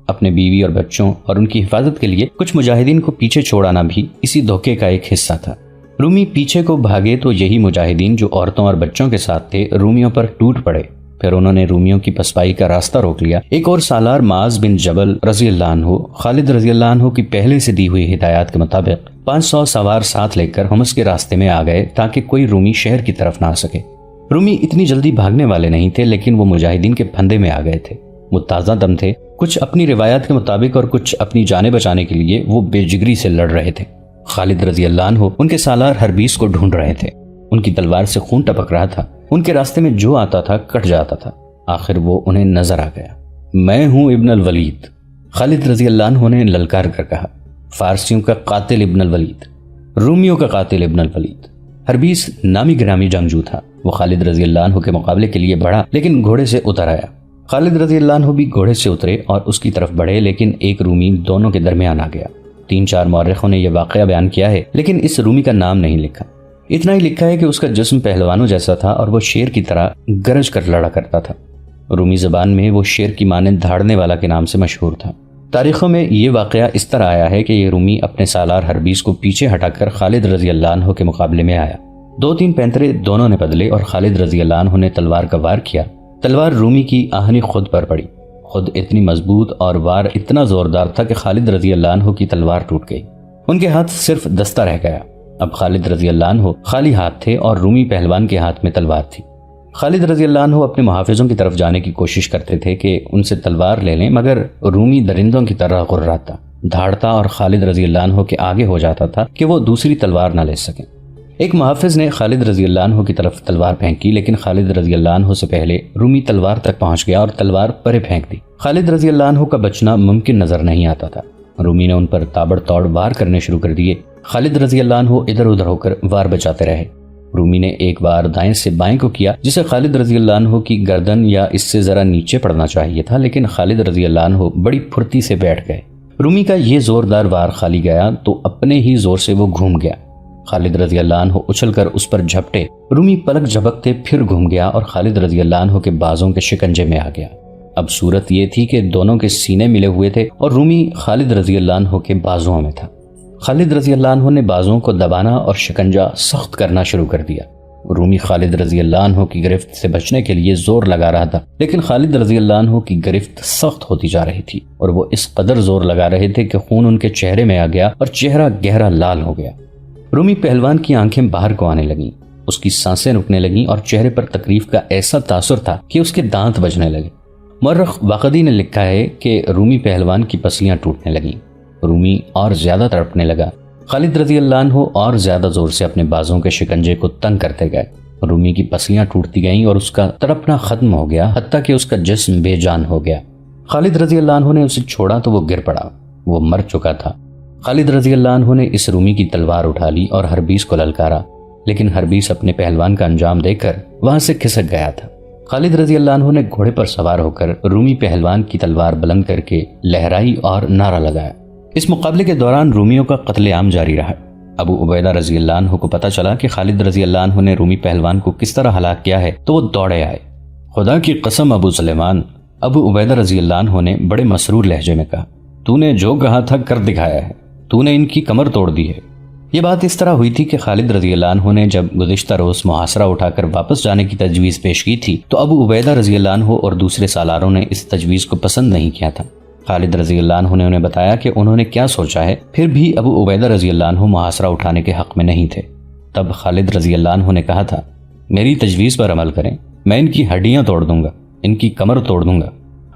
اپنے بیوی اور بچوں اور ان کی حفاظت کے لیے کچھ مجاہدین کو پیچھے چھوڑانا بھی اسی دھوکے کا ایک حصہ تھا۔ رومی پیچھے کو بھاگے تو یہی مجاہدین جو عورتوں اور بچوں کے ساتھ تھے رومیوں پر ٹوٹ پڑے۔ پھر انہوں نے رومیوں کی پسپائی کا راستہ روک لیا۔ ایک اور سالار معاذ بن جبل رضی اللہ عنہ خالد رضی اللہ عنہ کی پہلے سے دی ہوئی ہدایات کے مطابق 500 سوار ساتھ لے کر حمص کے راستے میں آ گئے تاکہ کوئی رومی شہر کی طرف نہ آ سکے۔ رومی اتنی جلدی بھاگنے والے نہیں تھے، لیکن وہ مجاہدین کے پھندے میں آ گئے تھے۔ وہ تازہ دم تھے، کچھ اپنی روایات کے مطابق اور کچھ اپنی جانیں بچانے کے لیے وہ بے جگری سے لڑ رہے تھے۔ خالد رضی اللہ عنہ ان کے سالار ہربیس کو ڈھونڈ رہے تھے۔ ان کی تلوار سے خون ٹپک رہا تھا، ان کے راستے میں جو آتا تھا کٹ جاتا تھا۔ آخر وہ انہیں نظر آ گیا۔ میں ہوں ابن الولید، خالد رضی اللہ عنہ نے للکار کر کہا۔ فارسیوں کا قاتل ابن الولید، رومیوں کا قاتل ابن الولید۔ ہربیس نامی گرامی جنگجو تھا۔ وہ خالد رضی اللہ عنہ کے مقابلے کے لیے بڑھا لیکن گھوڑے سے اتر آیا۔ خالد رضی اللہ عنہ بھی گھوڑے سے اترے اور اس کی طرف بڑھے، لیکن ایک رومی دونوں کے درمیان آ گیا۔ 3-4 مورخوں نے یہ واقعہ بیان کیا ہے، لیکن اس رومی کا نام نہیں لکھا۔ اتنا ہی لکھا ہے کہ اس کا جسم پہلوانوں جیسا تھا اور وہ شیر کی طرح گرج کر لڑا کرتا تھا۔ رومی زبان میں وہ شیر کی مانند دھاڑنے والا کے نام سے مشہور تھا۔ تاریخوں میں یہ واقعہ اس طرح آیا ہے کہ یہ رومی اپنے سالار ہربیس کو پیچھے ہٹا کر خالد رضی اللہ عنہ کے مقابلے میں آیا۔ 2-3 پینترے دونوں نے بدلے اور خالد رضی اللہ عنہ نے تلوار کا وار کیا۔ تلوار رومی کی آہنی خود پر پڑی۔ خود اتنی مضبوط اور وار اتنا زوردار تھا کہ خالد رضی اللہ عنہ کی تلوار ٹوٹ گئی۔ ان کے ہاتھ صرف دستہ رہ گیا۔ اب خالد رضی اللہ عنہ خالی ہاتھ تھے اور رومی پہلوان کے ہاتھ میں تلوار تھی۔ خالد رضی اللہ عنہ اپنے محافظوں کی طرف جانے کی کوشش کرتے تھے کہ ان سے تلوار لے لیں، مگر رومی درندوں کی طرح غراتا، دھاڑتا اور خالد رضی اللہ عنہ کے آگے ہو جاتا تھا کہ وہ دوسری تلوار نہ لے سکیں۔ ایک محافظ نے خالد رضی اللہ عنہ کی طرف تلوار پھینکی، لیکن خالد رضی اللہ عنہ سے پہلے رومی تلوار تک پہنچ گیا اور تلوار پرے پھینک دی۔ خالد رضی اللہ عنہ کا بچنا ممکن نظر نہیں آتا تھا۔ رومی نے ان پر تابڑ توڑ وار کرنے شروع کر دیے۔ خالد رضی اللہ عنہ ادھر ادھر ہو کر وار بچاتے رہے۔ رومی نے ایک بار دائیں سے بائیں کو کیا، جسے خالد رضی اللہ عنہ کی گردن یا اس سے ذرا نیچے پڑنا چاہیے تھا، لیکن خالد رضی اللہ عنہ بڑی پھرتی سے بیٹھ گئے۔ رومی کا یہ زوردار وار خالی گیا تو اپنے ہی زور سے وہ گھوم گیا۔ خالد رضی اللہ عنہ اچھل کر اس پر جھپٹے۔ رومی پلک جھپکتے پھر گھوم گیا اور خالد رضی اللہ عنہ کے بازوں کے شکنجے میں آ گیا۔ اب صورت یہ تھی کہ دونوں کے سینے ملے ہوئے تھے اور رومی خالد رضی اللہ عنہ کے بازوں میں تھا۔ خالد رضی اللہ عنہ نے بازوں کو دبانا اور شکنجہ سخت کرنا شروع کر دیا۔ رومی خالد رضی اللہ عنہ کی گرفت سے بچنے کے لیے زور لگا رہا تھا، لیکن خالد رضی اللہ عنہ کی گرفت سخت ہوتی جا رہی تھی اور وہ اس قدر زور لگا رہے تھے کہ خون ان کے چہرے میں آ گیا اور چہرہ گہرا لال ہو گیا۔ رومی پہلوان کی آنکھیں باہر کو آنے لگیں، اس کی سانسیں رکنے لگیں اور چہرے پر تکلیف کا ایسا تاثر تھا کہ اس کے دانت بجنے لگے۔ مورخ واقدی نے لکھا ہے کہ رومی پہلوان کی پسلیاں ٹوٹنے لگیں۔ رومی اور زیادہ تڑپنے لگا۔ خالد رضی اللہ عنہ اور زیادہ زور سے اپنے بازوں کے شکنجے کو تنگ کرتے گئے۔ رومی کی پسلیاں ٹوٹتی گئیں اور اس کا تڑپنا ختم ہو گیا، حتیٰ کہ اس کا جسم بے جان ہو گیا۔ خالد رضی اللہ عنہ نے اسے چھوڑا تو وہ گر پڑا، وہ مر چکا تھا۔ خالد رضی اللہ عنہ نے اس رومی کی تلوار اٹھا لی اور ہربیس کو للکارا، لیکن ہربیس اپنے پہلوان کا انجام دے کر وہاں سے کھسک گیا تھا۔ خالد رضی اللہ عنہ نے گھوڑے پر سوار ہو کر رومی پہلوان کی تلوار بلند کر کے لہرائی اور نعرہ لگایا۔ اس مقابلے کے دوران رومیوں کا قتل عام جاری رہا۔ ابو عبیدہ رضی اللہ عنہ کو پتہ چلا کہ خالد رضی اللہ عنہ نے رومی پہلوان کو کس طرح ہلاک کیا ہے تو وہ دوڑے آئے۔ خدا کی قسم ابو سلیمان، ابو عبیدہ رضی اللہ عنہ نے بڑے مسرور لہجے میں کہا، تو نے جو کہا تھا کر دکھایا ہے، تو نے ان کی کمر توڑ دی ہے۔ یہ بات اس طرح ہوئی تھی کہ خالد رضی اللہ عنہ نے جب گزشتہ روز محاصرہ اٹھا کر واپس جانے کی تجویز پیش کی تھی تو ابو عبیدہ رضی اللہ عنہ اور دوسرے سالاروں نے اس تجویز کو پسند نہیں کیا تھا۔ خالد رضی اللہ عنہ نے انہیں بتایا کہ انہوں نے کیا سوچا ہے، پھر بھی ابو عبیدہ رضی اللہ عنہ محاصرہ اٹھانے کے حق میں نہیں تھے۔ تب خالد رضی اللہ عنہ نے کہا تھا، میری تجویز پر عمل کریں، میں ان کی ہڈیاں توڑ دوں گا، ان کی کمر توڑ دوں گا۔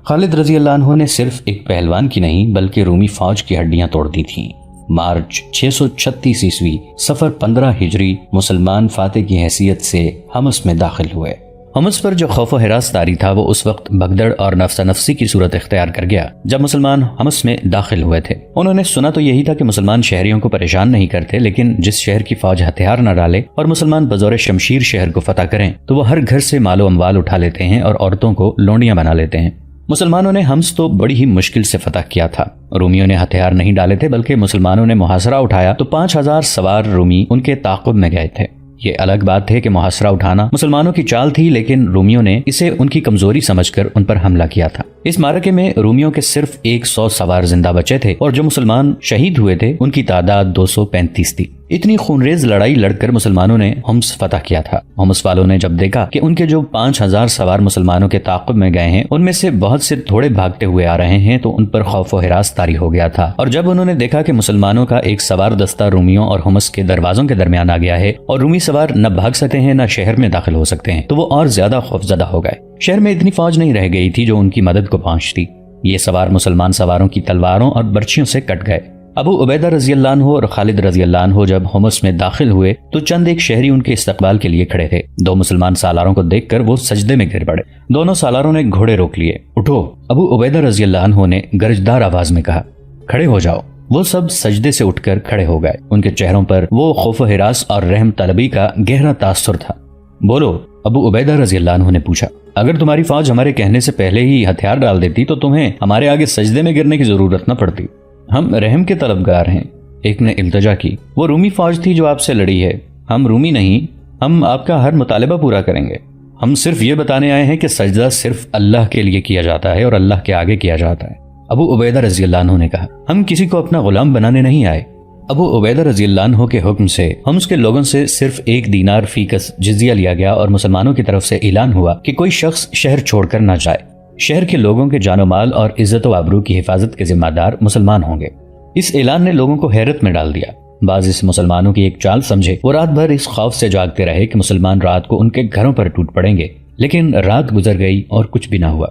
خالد رضی اللہ عنہ نے صرف ایک پہلوان کی نہیں بلکہ رومی فوج کی ہڈیاں توڑ دی تھیں۔ مارچ 636 عیسوی صفر 15 ہجری مسلمان فاتح کی حیثیت سے حمص میں داخل ہوئے۔ حمص پر جو خوف و ہراس طاری تھا وہ اس وقت بھگدڑ اور نفسا نفسی کی صورت اختیار کر گیا جب مسلمان حمص میں داخل ہوئے تھے۔ انہوں نے سنا تو یہی تھا کہ مسلمان شہریوں کو پریشان نہیں کرتے، لیکن جس شہر کی فوج ہتھیار نہ ڈالے اور مسلمان بزور شمشیر شہر کو فتح کریں تو وہ ہر گھر سے مال و اموال اٹھا لیتے ہیں اور عورتوں کو لونڈیاں بنا لیتے ہیں۔ مسلمانوں نے حمص تو بڑی ہی مشکل سے فتح کیا تھا۔ رومیوں نے ہتھیار نہیں ڈالے تھے بلکہ مسلمانوں نے محاصرہ اٹھایا تو 5000 سوار رومی ان کے تعاقب میں گئے تھے۔ یہ الگ بات ہے کہ محاصرہ اٹھانا مسلمانوں کی چال تھی، لیکن رومیوں نے اسے ان کی کمزوری سمجھ کر ان پر حملہ کیا تھا۔ اس معرکے میں رومیوں کے صرف 100 سوار زندہ بچے تھے اور جو مسلمان شہید ہوئے تھے ان کی تعداد 235 تھی۔ اتنی خونریز لڑائی لڑ کر مسلمانوں نے حمص فتح کیا تھا۔ حمص والوں نے جب دیکھا کہ ان کے جو 5000 سوار مسلمانوں کے تعاقب میں گئے ہیں ان میں سے بہت سے تھوڑے بھاگتے ہوئے آ رہے ہیں تو ان پر خوف و ہراس طاری ہو گیا تھا، اور جب انہوں نے دیکھا کہ مسلمانوں کا ایک سوار دستہ رومیوں اور حمص کے دروازوں کے درمیان آ گیا ہے اور رومی سوار نہ بھاگ سکتے ہیں نہ شہر میں داخل ہو سکتے ہیں، تو وہ اور زیادہ خوفزدہ ہو گئے۔ شہر میں اتنی فوج نہیں رہ گئی تھی جو ان کی مدد کو پہنچتی۔ یہ سوار مسلمان سواروں کی تلواروں اور برچھیوں سے کٹ گئے۔ ابو عبیدہ رضی اللہ عنہ اور خالد رضی اللہ عنہ جب حمص میں داخل ہوئے تو چند ایک شہری ان کے استقبال کے لیے کھڑے تھے۔ دو مسلمان سالاروں کو دیکھ کر وہ سجدے میں گر پڑے۔ دونوں سالاروں نے گھوڑے روک لیے۔ اٹھو، ابو عبیدہ رضی اللہ عنہ نے گرجدار آواز میں کہا، کھڑے ہو جاؤ۔ وہ سب سجدے سے اٹھ کر کھڑے ہو گئے۔ ان کے چہروں پر وہ خوف و ہراس اور رحم طلبی کا گہرا تاثر تھا۔ بولو، ابو عبیدہ رضی اللہ عنہ نے پوچھا، اگر تمہاری فوج ہمارے کہنے سے پہلے ہی ہتھیار ڈال دیتی تو تمہیں ہمارے آگے سجدے میں گرنے کی ضرورت نہ پڑتی۔ ہم رحم کے طلبگار ہیں، ایک نے التجا کی۔ وہ رومی فوج تھی جو آپ سے لڑی ہے، ہم رومی نہیں، ہم آپ کا ہر مطالبہ پورا کریں گے۔ ہم صرف یہ بتانے آئے ہیں کہ سجدہ صرف اللہ کے لیے کیا جاتا ہے اور اللہ کے آگے کیا جاتا ہے۔ ابو عبیدہ رضی اللہ عنہ نے کہا، ہم کسی کو اپنا غلام بنانے نہیں آئے۔ ابو عبیدہ رضی اللہ عنہ کے حکم سے حمص کے لوگوں سے صرف 1 دینار فی کس جزیہ لیا گیا اور مسلمانوں کی طرف سے اعلان ہوا کہ کوئی شخص شہر چھوڑ کر نہ جائے۔ شہر کے لوگوں کے جان و مال اور عزت و آبرو کی حفاظت کے ذمہ دار مسلمان ہوں گے۔ اس اعلان نے لوگوں کو حیرت میں ڈال دیا۔ بعض اس مسلمانوں کی ایک چال سمجھے، وہ رات بھر اس خوف سے جاگتے رہے کہ مسلمان رات کو ان کے گھروں پر ٹوٹ پڑیں گے، لیکن رات گزر گئی اور کچھ بھی نہ ہوا۔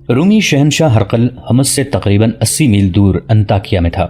رومی شہنشاہ ہرقل حمص سے تقریباً 80 میل دور انطاکیہ میں تھا۔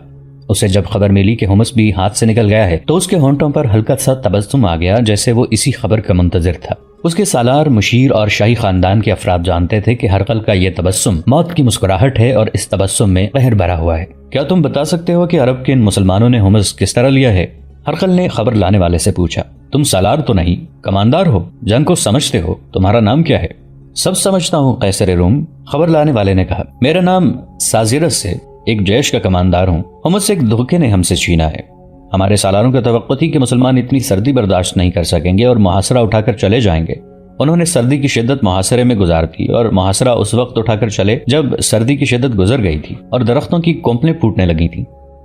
اسے جب خبر ملی کہ حمص بھی ہاتھ سے نکل گیا ہے تو اس کے ہونٹوں پر ہلکا سا تبسم آ گیا، جیسے وہ اسی خبر کا منتظر تھا۔ اس کے سالار، مشیر اور شاہی خاندان کے افراد جانتے تھے کہ ہرقل کا یہ تبسم موت کی مسکراہٹ ہے اور اس تبسم میں قہر بھرا ہوا ہے۔ کیا تم بتا سکتے ہو کہ عرب کے ان مسلمانوں نے حمص کس طرح لیا ہے؟ ہرقل نے خبر لانے والے سے پوچھا۔ تم سالار تو نہیں، کماندار ہو، جنگ کو سمجھتے ہو، تمہارا نام کیا ہے؟ سب سمجھتا ہوں قیصر روم، خبر لانے والے نے کہا۔ میرا نام سازرس ہے، ایک جیش کا کماندار ہوں۔ حمص سے ایک دھوکے نے ہم سے چھینا ہے۔ ہمارے سالاروں کا توقع تھی کہ مسلمان اتنی سردی برداشت نہیں کر سکیں گے اور محاصرہ اٹھا کر چلے جائیں گے۔ انہوں نے سردی کی شدت محاصرے میں گزار دی اور محاصرہ اس وقت اٹھا کر چلے جب سردی کی شدت گزر گئی تھی اور درختوں کی کونپلیں پھوٹنے لگی تھیں،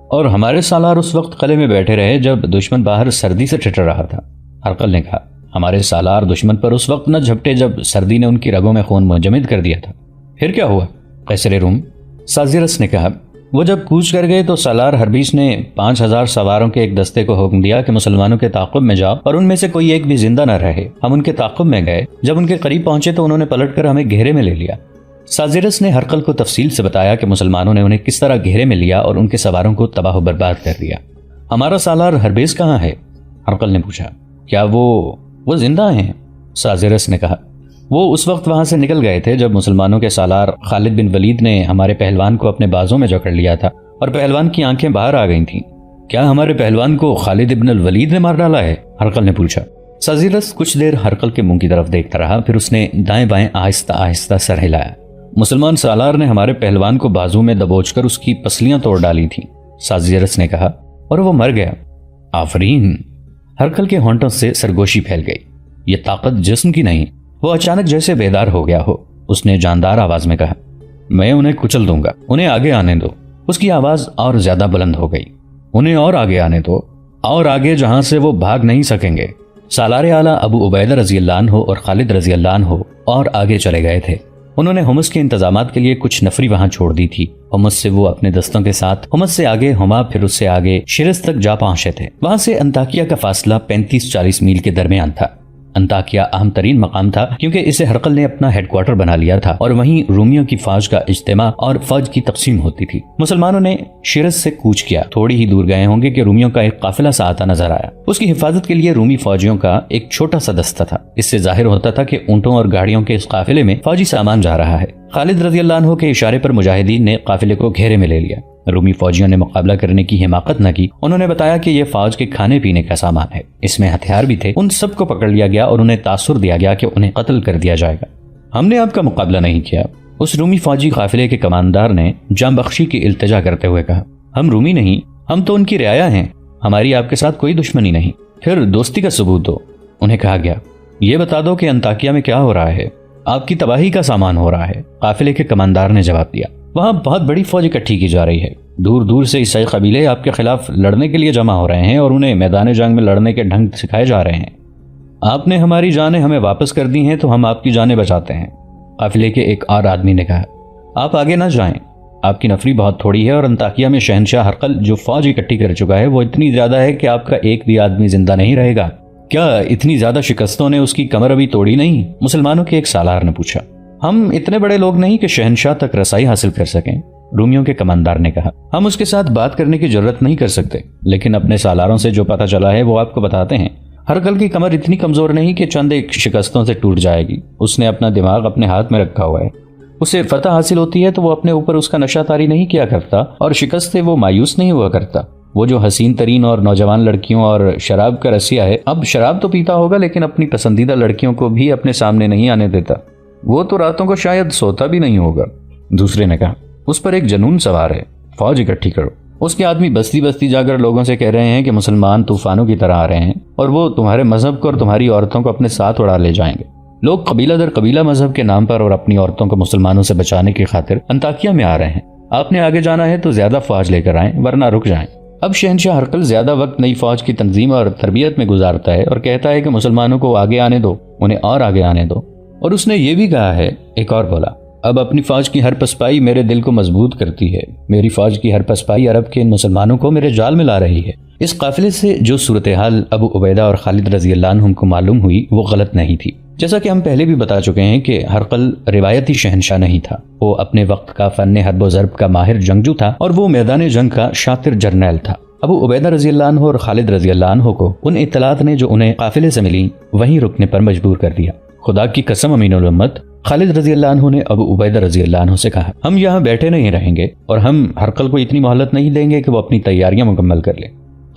اور ہمارے سالار اس وقت قلعے میں بیٹھے رہے جب دشمن باہر سردی سے ٹھٹر رہا تھا۔ ہرقل نے کہا، ہمارے سالار دشمن پر اس وقت نہ جھپٹے جب سردی نے ان کی رگوں میں خون منجمد کر دیا تھا۔ پھر کیا ہوا؟ قیصر روم، سازرس نے کہا، وہ جب کوچ کر گئے تو سالار ہربیس نے 5000 سواروں کے ایک دستے کو حکم دیا کہ مسلمانوں کے تعاقب میں جاؤ اور ان میں سے کوئی ایک بھی زندہ نہ رہے۔ ہم ان کے تعاقب میں گئے، جب ان کے قریب پہنچے تو انہوں نے پلٹ کر ہمیں گھیرے میں لے لیا۔ سازرس نے ہرقل کو تفصیل سے بتایا کہ مسلمانوں نے انہیں کس طرح گھیرے میں لیا اور ان کے سواروں کو تباہ و برباد کر دیا۔ ہمارا سالار ہربیس کہاں ہے؟ ہرقل نے پوچھا۔ کیا وہ زندہ ہیں؟ سازرس نے کہا، وہ اس وقت وہاں سے نکل گئے تھے جب مسلمانوں کے سالار خالد بن ولید نے ہمارے پہلوان کو اپنے بازوں میں جکڑ لیا تھا اور پہلوان کی آنکھیں باہر آ گئی تھیں۔ کیا ہمارے پہلوان کو خالد ابن الولید نے مار ڈالا ہے؟ ہرقل نے پوچھا۔ سازرس کچھ دیر ہرقل کے منہ کی طرف دیکھتا رہا، پھر اس نے دائیں بائیں آہستہ آہستہ سر ہلایا۔ مسلمان سالار نے ہمارے پہلوان کو بازو میں دبوچ کر اس کی پسلیاں توڑ ڈالی تھیں، سازرس نے کہا، اور وہ مر گیا۔ آفرین! ہرقل کے ہونٹوں سے سرگوشی پھیل گئی۔ یہ طاقت جسم کی نہیں۔ وہ اچانک جیسے بیدار ہو گیا ہو، اس نے جاندار آواز میں کہا، میں انہیں کچل دوں گا، انہیں آگے آنے دو۔ اس کی آواز اور زیادہ بلند ہو گئی، انہیں اور آگے آنے دو، اور آگے جہاں سے وہ بھاگ نہیں سکیں گے۔ سالار اعلیٰ ابو عبیدہ رضی اللہ عنہ اور خالد رضی اللہ عنہ اور آگے چلے گئے تھے۔ انہوں نے حمص کے انتظامات کے لیے کچھ نفری وہاں چھوڑ دی تھی۔ حمص سے وہ اپنے دستوں کے ساتھ حمص سے آگے ہما، پھر اس سے آگے شرس تک جا پہنچے تھے۔ وہاں سے انطاکیہ کا فاصلہ 35-40 میل کے درمیان تھا۔ انطاکیہ اہم ترین مقام تھا کیونکہ اسے ہرقل نے اپنا ہیڈ کوارٹر بنا لیا تھا اور وہیں رومیوں کی فوج کا اجتماع اور فوج کی تقسیم ہوتی تھی۔ مسلمانوں نے شرس سے کوچ کیا، تھوڑی ہی دور گئے ہوں گے کہ رومیوں کا ایک قافلہ سا آتا نظر آیا۔ اس کی حفاظت کے لیے رومی فوجیوں کا ایک چھوٹا سا دستہ تھا۔ اس سے ظاہر ہوتا تھا کہ اونٹوں اور گاڑیوں کے اس قافلے میں فوجی سامان جا رہا ہے۔ خالد رضی اللہ عنہ کے اشارے پر مجاہدین نے قافلے کو گھیرے میں لے لیا۔ رومی فوجیوں نے مقابلہ کرنے کی حماقت نہ کی۔ انہوں نے بتایا کہ یہ فوج کے کھانے پینے کا سامان ہے، اس میں ہتھیار بھی تھے۔ ان سب کو پکڑ لیا گیا اور انہیں تاثر دیا گیا کہ انہیں قتل کر دیا جائے گا۔ ہم نے آپ کا مقابلہ نہیں کیا، اس رومی فوجی قافلے کے کماندار نے جان بخشی کی التجا کرتے ہوئے کہا۔ ہم رومی نہیں، ہم تو ان کی رعایا ہیں، ہماری آپ کے ساتھ کوئی دشمنی نہیں۔ پھر دوستی کا ثبوت دو، انہیں کہا گیا۔ یہ بتا دو کہ انطاکیہ میں کیا ہو رہا ہے۔ آپ کی تباہی کا سامان ہو رہا ہے۔ قافلے کے کماندار نے جواب دیا، وہاں بہت بڑی فوج اکٹھی کی جا رہی ہے، دور دور سے عیسائی قبیلے آپ کے خلاف لڑنے کے لیے جمع ہو رہے ہیں اور انہیں میدان جنگ میں لڑنے کے ڈھنگ سکھائے جا رہے ہیں۔ آپ نے ہماری جانیں ہمیں واپس کر دی ہیں تو ہم آپ کی جانیں بچاتے ہیں۔ قافلے کے ایک اور آدمی نے کہا، آپ آگے نہ جائیں، آپ کی نفری بہت تھوڑی ہے اور انطاکیہ میں شہنشاہ ہرقل جو فوج اکٹھی کر چکا ہے وہ اتنی زیادہ ہے کہ آپ کا ایک بھی آدمی زندہ نہیں رہے گا۔ کیا اتنی زیادہ شکستوں نے اس کی کمر ابھی توڑی نہیں؟ مسلمانوں کے ایک سالار نے پوچھا۔ ہم اتنے بڑے لوگ نہیں کہ شہنشاہ تک رسائی حاصل کر سکیں، رومیوں کے کماندار نے کہا۔ ہم اس کے ساتھ بات کرنے کی جرات نہیں کر سکتے، لیکن اپنے سالاروں سے جو پتہ چلا ہے وہ آپ کو بتاتے ہیں۔ ہرقل کی کمر اتنی کمزور نہیں کہ چند ایک شکستوں سے ٹوٹ جائے گی، اس نے اپنا دماغ اپنے ہاتھ میں رکھا ہوا ہے۔ اسے فتح حاصل ہوتی ہے تو وہ اپنے اوپر اس کا نشہ طاری نہیں کیا کرتا اور شکست سے وہ مایوس نہیں ہوا کرتا۔ وہ جو حسین ترین اور نوجوان لڑکیوں اور شراب کا رسیہ ہے، اب شراب تو پیتا ہوگا لیکن اپنی پسندیدہ لڑکیوں کو بھی اپنے سامنے نہیں آنے دیتا۔ وہ تو راتوں کو شاید سوتا بھی نہیں ہوگا۔ دوسرے نے کہا، اس پر ایک جنون سوار ہے، فوج اکٹھی کرو۔ اس کے آدمی بستی بستی جا کر لوگوں سے کہہ رہے ہیں کہ مسلمان طوفانوں کی طرح آ رہے ہیں اور وہ تمہارے مذہب کو اور تمہاری عورتوں کو اپنے ساتھ اڑا لے جائیں گے۔ لوگ قبیلہ در قبیلہ مذہب کے نام پر اور اپنی عورتوں کو مسلمانوں سے بچانے کی خاطر انطاکیہ میں آ رہے ہیں۔ آپ نے آگے جانا ہے تو زیادہ فوج لے کر آئیں ورنہ رک جائیں۔ اب شہنشاہ ہرقل زیادہ وقت نئی فوج کی تنظیم اور تربیت میں گزارتا ہے اور کہتا ہے کہ مسلمانوں کو آگے آنے دو، انہیں اور آگے آنے دو۔ اور اس نے یہ بھی کہا ہے، ایک اور بولا، اب اپنی فوج کی ہر پسپائی میرے دل کو مضبوط کرتی ہے، میری فوج کی ہر پسپائی عرب کے ان مسلمانوں کو میرے جال میں لا رہی ہے۔ اس قافلے سے جو صورتحال ابو عبیدہ اور خالد رضی اللہ عنہم کو معلوم ہوئی وہ غلط نہیں تھی۔ جیسا کہ ہم پہلے بھی بتا چکے ہیں کہ ہرقل روایتی شہنشاہ نہیں تھا، وہ اپنے وقت کا فن حرب و ضرب کا ماہر جنگجو تھا اور وہ میدان جنگ کا شاطر جرنیل تھا۔ ابو عبیدہ رضی اللہ عنہ اور خالد رضی اللہ عنہ کو ان اطلاعات نے جو انہیں قافلے سے ملی وہیں رکنے پر مجبور کر دیا۔ خدا کی قسم امین الامت، خالد رضی اللہ عنہ نے ابو عبیدہ رضی اللہ عنہ سے کہا، ہم یہاں بیٹھے نہیں رہیں گے اور ہم ہرقل کو اتنی مہلت نہیں دیں گے کہ وہ اپنی تیاریاں مکمل کر لے۔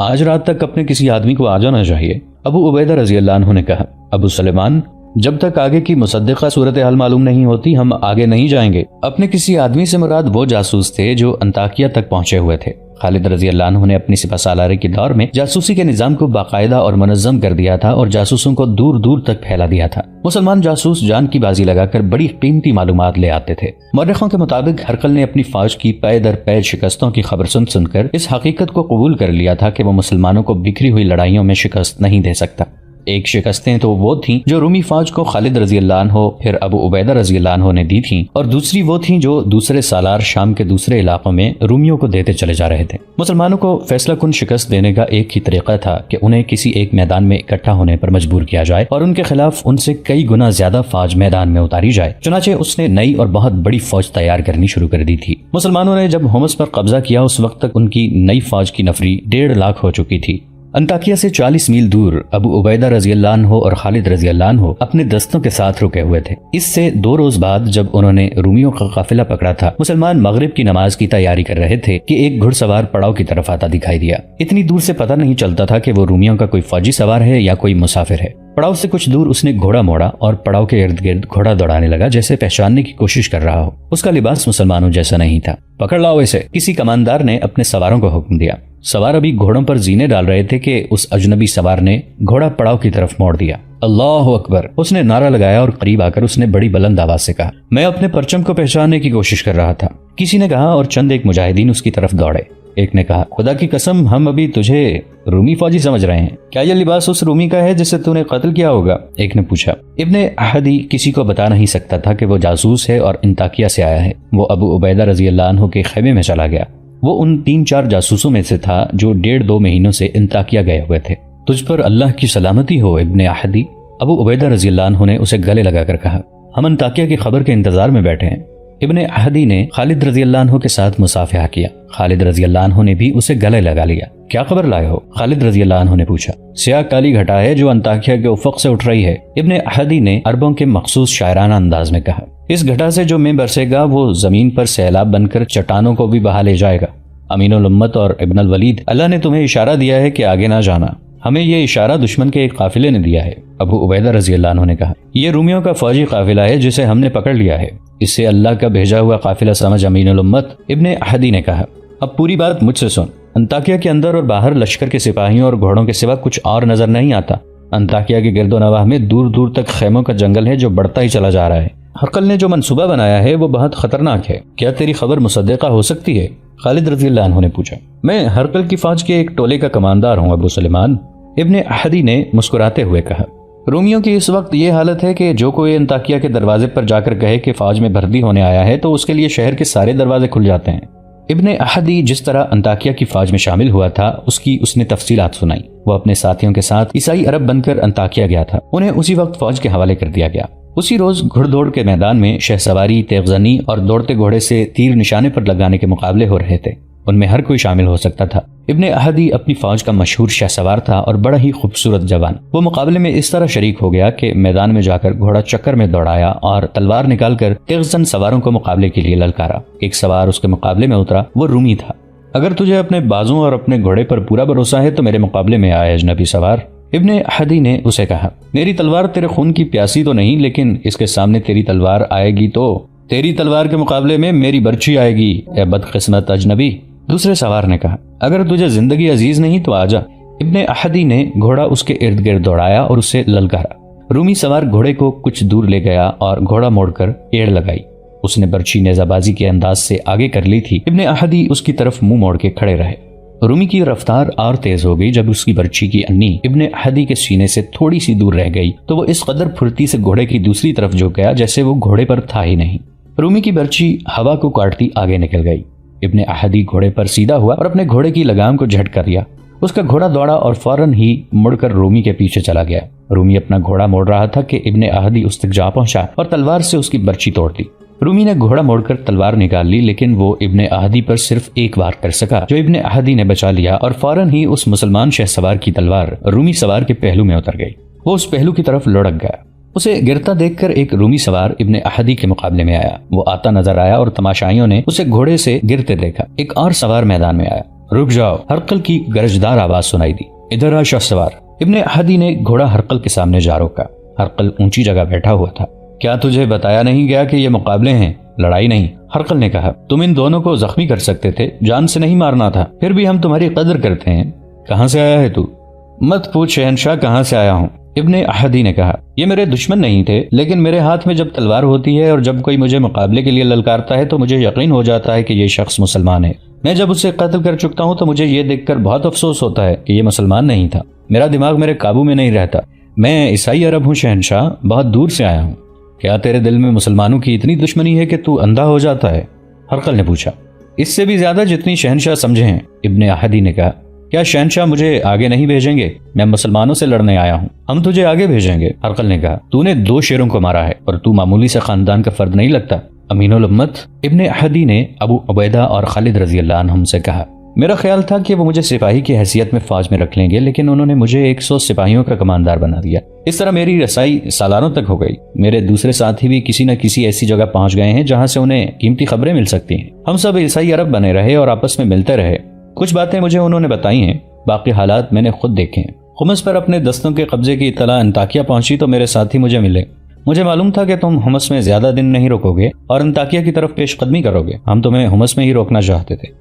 آج رات تک اپنے کسی آدمی کو آ جانا چاہیے۔ ابو عبیدہ رضی اللہ عنہ نے کہا، ابو سلیمان، جب تک آگے کی مصدقہ صورتحال معلوم نہیں ہوتی ہم آگے نہیں جائیں گے۔ اپنے کسی آدمی سے مراد وہ جاسوس تھے جو انطاکیہ تک پہنچے ہوئے تھے۔ خالد رضی اللہ عنہ نے اپنی سپہ سالاری کے دور میں جاسوسی کے نظام کو باقاعدہ اور منظم کر دیا تھا اور جاسوسوں کو دور دور تک پھیلا دیا تھا۔ مسلمان جاسوس جان کی بازی لگا کر بڑی قیمتی معلومات لے آتے تھے۔ مورخوں کے مطابق ہرقل نے اپنی فوج کی پے در پے شکستوں کی خبر سن کر اس حقیقت کو قبول کر لیا تھا کہ وہ مسلمانوں کو بکھری ہوئی لڑائیوں میں شکست نہیں دے سکتا۔ ایک شکستیں تو وہ تھیں جو رومی فوج کو خالد رضی اللہ عنہ پھر ابو عبیدہ رضی اللہ عنہ نے دی تھیں، اور دوسری وہ تھیں جو دوسرے سالار شام کے دوسرے علاقوں میں رومیوں کو دیتے چلے جا رہے تھے۔ مسلمانوں کو فیصلہ کن شکست دینے کا ایک ہی طریقہ تھا کہ انہیں کسی ایک میدان میں اکٹھا ہونے پر مجبور کیا جائے اور ان کے خلاف ان سے کئی گنا زیادہ فوج میدان میں اتاری جائے۔ چنانچہ اس نے نئی اور بہت بڑی فوج تیار کرنی شروع کر دی تھی۔ مسلمانوں نے جب ہومس پر قبضہ کیا اس وقت تک ان کی نئی فوج کی نفری 1.5 لاکھ ہو چکی تھی۔ انطاکیہ سے 40 میل دور ابو عبیدہ رضی اللہ عنہ اور خالد رضی اللہ عنہ اپنے دستوں کے ساتھ رکے ہوئے تھے۔ اس سے 2 روز بعد جب انہوں نے رومیوں کا قافلہ پکڑا تھا، مسلمان مغرب کی نماز کی تیاری کر رہے تھے کہ ایک گھڑ سوار پڑاؤ کی طرف آتا دکھائی دیا۔ اتنی دور سے پتہ نہیں چلتا تھا کہ وہ رومیوں کا کوئی فوجی سوار ہے یا کوئی مسافر ہے۔ پڑاؤ سے کچھ دور اس نے گھوڑا موڑا اور پڑاؤ کے ارد گرد گھوڑا دوڑانے لگا جیسے پہچاننے کی کوشش کر رہا ہو۔ اس کا لباس مسلمانوں جیسا نہیں تھا۔ پکڑ لاؤ اسے، کسی کماندار نے اپنے سواروں کو حکم دیا۔ سوار ابھی گھوڑوں پر زینے ڈال رہے تھے کہ اس اجنبی سوار نے گھوڑا پڑاؤ کی طرف موڑ دیا۔ اللہ اکبر، اس نے نعرہ لگایا اور قریب آ کر اس نے بڑی بلند آواز سے کہا، میں اپنے پرچم کو پہچاننے کی کوشش کر رہا تھا۔ کسی نے کہا اور چند ایک مجاہدین اس کی طرف دوڑے۔ ایک نے کہا، خدا کی قسم ہم ابھی تجھے رومی فوجی سمجھ رہے ہیں، کیا یہ لباس اس رومی کا ہے جسے تو نے قتل کیا ہوگا؟ ایک نے پوچھا۔ ابن احدی کسی کو بتا نہیں سکتا تھا کہ وہ جاسوس ہے اور انطاکیہ سے آیا ہے۔ وہ ابو عبیدہ رضی اللہ عنہ کے خیمے میں چلا گیا۔ وہ ان 3-4 جاسوسوں میں سے تھا جو 1.5-2 مہینوں سے انطاکیہ گئے ہوئے تھے۔ تجھ پر اللہ کی سلامتی ہو ابن احدی، ابو عبیدہ رضی اللہ عنہ نے اسے گلے لگا کر کہا۔ ہم انطاکیہ کی خبر کے انتظار میں بیٹھے ہیں۔ ابن احدی نے خالد رضی اللہ عنہ کے ساتھ مصافحہ کیا۔ خالد رضی اللہ عنہ نے بھی اسے گلے لگا لیا۔ کیا خبر لائے ہو؟ خالد رضی اللہ عنہ نے پوچھا۔ سیاہ کالی گھٹا ہے جو انطاکیہ کے افق سے اٹھ رہی ہے، ابن احدی نے عربوں کے مخصوص شاعرانہ انداز میں کہا۔ اس گھٹا سے جو میں برسے گا وہ زمین پر سیلاب بن کر چٹانوں کو بھی بہا لے جائے گا۔ امین الامت اور ابن الولید، اللہ نے تمہیں اشارہ دیا ہے کہ آگے نہ جانا۔ ہمیں یہ اشارہ دشمن کے ایک قافلے نے دیا ہے۔ ابو عبیدہ رضی اللہ عنہ نے کہا، یہ رومیوں کا فوجی قافلہ ہے جسے ہم نے پکڑ لیا ہے، اسے اللہ کا بھیجا ہوا قافلہ سمجھ امین الامت۔ ابن احدی نے کہا، اب پوری بات مجھ سے سن۔ انطاکیہ کے اندر اور باہر لشکر کے سپاہیوں اور گھوڑوں کے سوا کچھ اور نظر نہیں آتا۔ انطاکیہ کے گرد و نواح میں دور دور تک خیموں کا جنگل ہے جو بڑھتا ہی چلا جا رہا ہے۔ ہرقل نے جو منصوبہ بنایا ہے وہ بہت خطرناک ہے، کیا تیری خبر مصدقہ ہو سکتی ہے؟ خالد رضی اللہ عنہ نے پوچھا۔ میں ہرقل کی فوج کے ایک ٹولے کا کماندار ہوں ابو سلیمان، ابن احدی نے مسکراتے ہوئے کہا۔ رومیوں کی اس وقت یہ حالت ہے کہ جو کوئی انطاکیہ کے دروازے پر جا کر کہے کہ فوج میں بھرتی ہونے آیا ہے تو اس کے لیے شہر کے سارے دروازے کھل جاتے ہیں۔ ابن احدی جس طرح انطاکیہ کی فوج میں شامل ہوا تھا اس نے تفصیلات سنائی۔ وہ اپنے ساتھیوں کے ساتھ عیسائی عرب بن کر انطاکیہ گیا تھا، انہیں اسی وقت فوج کے حوالے کر دیا گیا۔ اسی روز گھڑ دوڑ کے میدان میں شہ سواری، تیغ زنی اور دوڑتے گھوڑے سے تیر نشانے پر لگانے کے مقابلے ہو رہے تھے، ان میں ہر کوئی شامل ہو سکتا تھا۔ ابن احدی اپنی فوج کا مشہور شہ سوار تھا اور بڑا ہی خوبصورت جوان۔ وہ مقابلے میں اس طرح شریک ہو گیا کہ میدان میں جا کر گھوڑا چکر میں دوڑایا اور تلوار نکال کر تیغ زن سواروں کو مقابلے کے لیے للکارا۔ ایک سوار اس کے مقابلے میں اترا، وہ رومی تھا۔ اگر تجھے اپنے بازوں اور اپنے گھوڑے پر پورا بھروسہ ہے تو میرے مقابلے میں آئے اجنبی سوار۔ ابن احدی نے اسے کہا، میری تلوار تیرے خون کی پیاسی تو نہیں، لیکن اس کے سامنے تیری تلوار آئے گی تو تیری تلوار کے مقابلے میں میری برچھی آئے گی، اے بدقسمت اجنبی۔ دوسرے سوار نے کہا، اگر تجھے زندگی عزیز نہیں تو آجا۔ ابن احدی نے گھوڑا اس کے ارد گرد دوڑایا اور اسے للکارا۔ رومی سوار گھوڑے کو کچھ دور لے گیا اور گھوڑا موڑ کر ایڑ لگائی۔ اس نے برچھی نیزہ بازی کے انداز سے آگے کر لی تھی۔ ابن احدی اس کی طرف منہ موڑ کے کھڑے رہے۔ رومی کی رفتار اور تیز ہو گئی جب اس کی برچھی کی انی ابن احدی کے سینے سے تھوڑی سی دور رہ گئی تو وہ اس قدر پھرتی سے گھوڑے کی دوسری طرف جھک گیا جیسے وہ گھوڑے پر تھا ہی نہیں۔ رومی کی برچھی ہوا کو کاٹتی آگے نکل گئی۔ ابن احدی گھوڑے پر سیدھا ہوا اور اپنے گھوڑے کی لگام کو جھٹکا دیا۔ اس کا گھوڑا دوڑا اور فوراً ہی مڑ کر رومی کے پیچھے چلا گیا۔ رومی اپنا گھوڑا موڑ رہا تھا کہ ابن احدی اس تک جا پہنچا اور تلوار سے اس کی برچھی توڑ دی۔ رومی نے گھوڑا موڑ کر تلوار نکال لی، لیکن وہ ابن احدی پر صرف ایک وار کر سکا جو ابن احدی نے بچا لیا اور فوراً ہی اس مسلمان شہ سوار کی تلوار رومی سوار کے پہلو میں اتر گئی۔ وہ اس پہلو کی طرف لڑک گیا۔ اسے گرتا دیکھ کر ایک رومی سوار ابن احدی کے مقابلے میں آیا۔ وہ آتا نظر آیا اور تماشائیوں نے اسے گھوڑے سے گرتے دیکھا۔ ایک اور سوار میدان میں آیا۔ رک جاؤ، ہرقل کی گرجدار آواز سنائی دی، ادھر آ شہ سوار۔ ابن احدی نے گھوڑا ہرقل کے سامنے جا روکا۔ ہرقل اونچی جگہ بیٹھا ہوا تھا۔ کیا تجھے بتایا نہیں گیا کہ یہ مقابلے ہیں، لڑائی نہیں؟ ہرقل نے کہا، تم ان دونوں کو زخمی کر سکتے تھے، جان سے نہیں مارنا تھا، پھر بھی ہم تمہاری قدر کرتے ہیں۔ کہاں سے آیا ہے تو؟ مت پوچھ شہنشاہ کہاں سے آیا ہوں۔ ابن احدی نے کہا، یہ میرے دشمن نہیں تھے، لیکن میرے ہاتھ میں جب تلوار ہوتی ہے اور جب کوئی مجھے مقابلے کے لیے للکارتا ہے تو مجھے یقین ہو جاتا ہے کہ یہ شخص مسلمان ہے۔ میں جب اسے قتل کر چکتا ہوں تو مجھے یہ دیکھ کر بہت افسوس ہوتا ہے کہ یہ مسلمان نہیں تھا۔ میرا دماغ میرے قابو میں نہیں رہتا۔ میں عیسائی عرب ہوں شہنشاہ، بہت دور سے آیا ہوں۔ کیا تیرے دل میں مسلمانوں کی اتنی دشمنی ہے کہ تو اندھا ہو جاتا ہے؟ ہرقل نے پوچھا۔ اس سے بھی زیادہ جتنی شہنشاہ سمجھے ہیں، ابن احدی نے کہا۔ کیا شہنشاہ مجھے آگے نہیں بھیجیں گے؟ میں مسلمانوں سے لڑنے آیا ہوں۔ ہم تجھے آگے بھیجیں گے، ہرقل نے کہا۔ تو نے 2 شیروں کو مارا ہے اور تو معمولی سے خاندان کا فرد نہیں لگتا، امین الامت۔ ابن احدی نے ابو عبیدہ اور خالد رضی اللہ عنہم سے کہا، میرا خیال تھا کہ وہ مجھے سپاہی کی حیثیت میں فوج میں رکھ لیں گے، لیکن انہوں نے مجھے 100 سپاہیوں کا کماندار بنا دیا۔ اس طرح میری رسائی سالاروں تک ہو گئی۔ میرے دوسرے ساتھی بھی کسی نہ کسی ایسی جگہ پہنچ گئے ہیں جہاں سے انہیں قیمتی خبریں مل سکتی ہیں۔ ہم سب عیسائی عرب بنے رہے اور آپس میں ملتے رہے۔ کچھ باتیں مجھے انہوں نے بتائی ہیں، باقی حالات میں نے خود دیکھے ہیں۔ حمص پر اپنے دستوں کے قبضے کی اطلاع انطاکیہ پہنچی تو میرے ساتھی مجھے ملے۔ مجھے معلوم تھا کہ تم حمص میں زیادہ دن نہیں رکو گے اور انطاکیہ کی طرف پیش قدمی کرو گے۔ ہم تمہیں حمص میں ہی روکنا چاہتے تھے۔